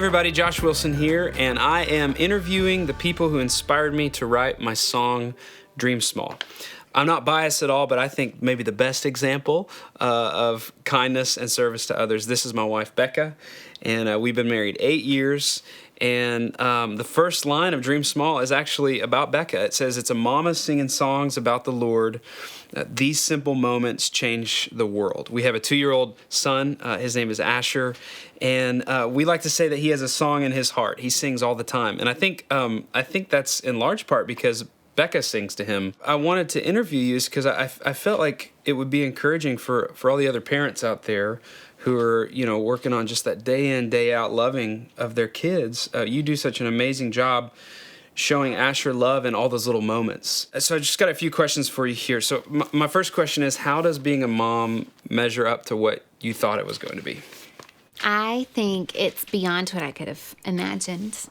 everybody, Josh Wilson here, and I am interviewing the people who inspired me to write my song, Dream Small. I'm not biased at all, but I think maybe the best example of kindness and service to others. This is my wife, Becca, and we've been married 8 years. And the first line of Dream Small is actually about Becca. It says, it's a mama singing songs about the Lord. These simple moments change the world. We have a 2-year-old son. His name is Asher. And we like to say that he has a song in his heart. He sings all the time. And I think that's in large part because Becca sings to him. I wanted to interview you because I felt like it would be encouraging for all the other parents out there who are, working on just that day in, day out loving of their kids. You do such an amazing job showing Asher love in all those little moments. So I just got a few questions for you here. So my first question is, how does being a mom measure up to what you thought it was going to be? I think it's beyond what I could have imagined.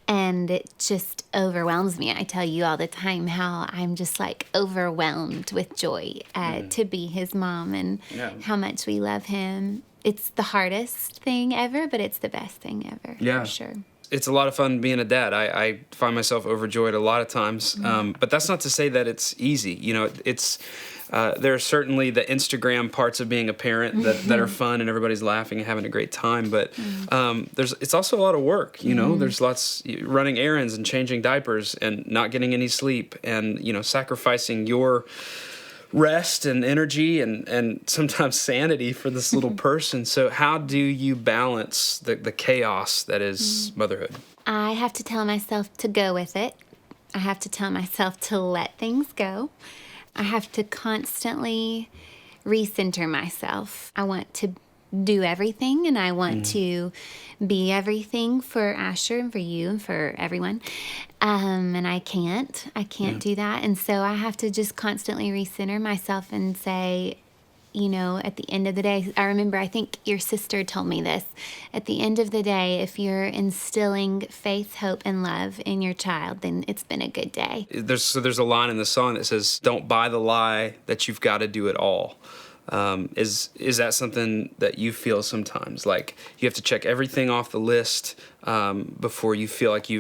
And it just overwhelms me. I tell you all the time how I'm just overwhelmed with joy to be his mom and how much we love him. It's the hardest thing ever, but it's the best thing ever, for sure. It's a lot of fun being a dad. I find myself overjoyed a lot of times, but that's not to say that it's easy. There are certainly the Instagram parts of being a parent that are fun and everybody's laughing and having a great time, but it's also a lot of work. There's lots running errands and changing diapers and not getting any sleep and sacrificing your rest and energy and sometimes sanity for this little person. So how do you balance the chaos that is motherhood? I have to tell myself to go with it. I have to tell myself to let things go. I have to constantly recenter myself. I want to do everything, and I want to be everything for Asher and for you and for everyone. And I can't do that. And so I have to just constantly recenter myself and say, at the end of the day, I think your sister told me this, at the end of the day, if you're instilling faith, hope, and love in your child, then it's been a good day. There's a line in the song that says, don't buy the lie that you've got to do it all. Is that something that you feel sometimes? Like you have to check everything off the list before you feel like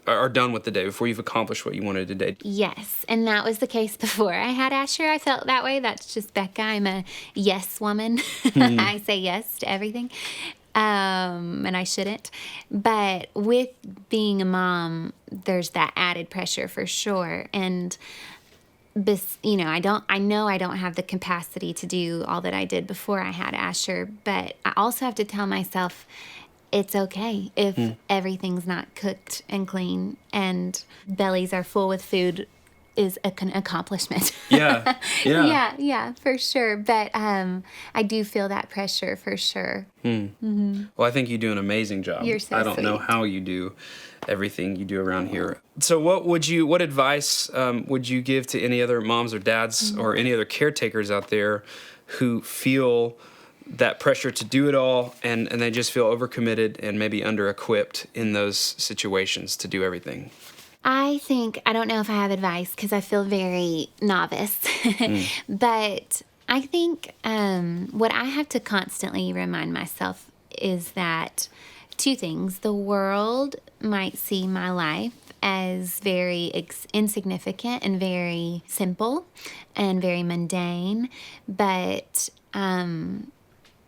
are done with the day, before you've accomplished what you wanted today? Yes, and that was the case before I had Asher. I felt that way. That's just Becca. I'm a yes woman. I say yes to everything, and I shouldn't. But with being a mom, there's that added pressure for sure. And I know I don't have the capacity to do all that I did before I had Asher, but I also have to tell myself it's okay if everything's not cooked and clean and bellies are full with food is an accomplishment. Yeah, for sure. But I do feel that pressure for sure. Well, I think you do an amazing job. You're so I don't know how you do everything you do around here. So what advice would you give to any other moms or dads or any other caretakers out there who feel that pressure to do it all and they just feel overcommitted and maybe under-equipped in those situations to do everything? I don't know if I have advice because I feel very novice, but I think what I have to constantly remind myself is that 2 things. The world might see my life as very insignificant and very simple and very mundane, but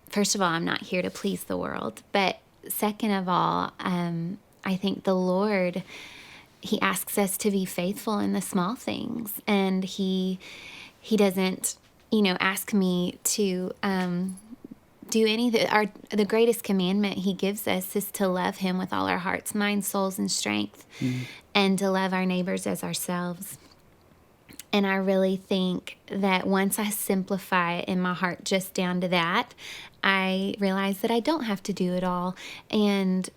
first of all, I'm not here to please the world, but second of all, I think the Lord, He asks us to be faithful in the small things, and He doesn't, ask me to do anything. The greatest commandment He gives us is to love Him with all our hearts, minds, souls, and strength, and to love our neighbors as ourselves. And I really think that once I simplify it in my heart just down to that, I realize that I don't have to do it all. And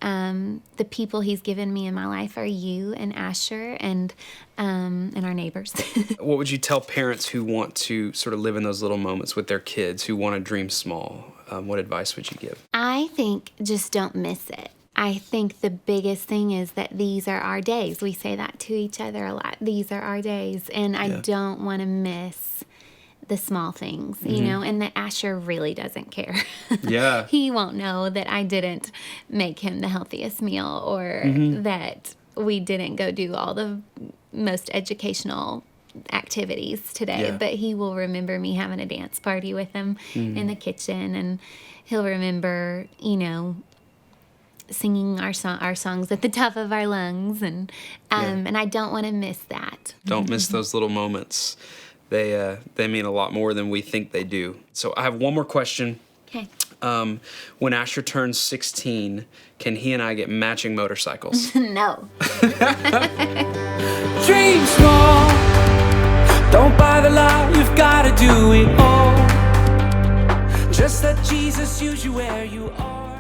the people He's given me in my life are you and Asher and our neighbors. What would you tell parents who want to sort of live in those little moments with their kids, who want to dream small? What advice would you give? I think just don't miss it. I think the biggest thing is that these are our days. We say that to each other a lot. These are our days. And I don't want to miss the small things, you know, and that Asher really doesn't care. Yeah. He won't know that I didn't make him the healthiest meal, or that we didn't go do all the most educational activities today, Yeah. but he will remember me having a dance party with him in the kitchen, and he'll remember, you know, singing our songs at the top of our lungs, and I don't want to miss that. Don't miss those little moments. They mean a lot more than we think they do. So I have one more question. Okay. When Asher turns 16, can he and I get matching motorcycles? No. Dream small. Don't buy the lie, you've gotta do it all. Just let Jesus use you where you are.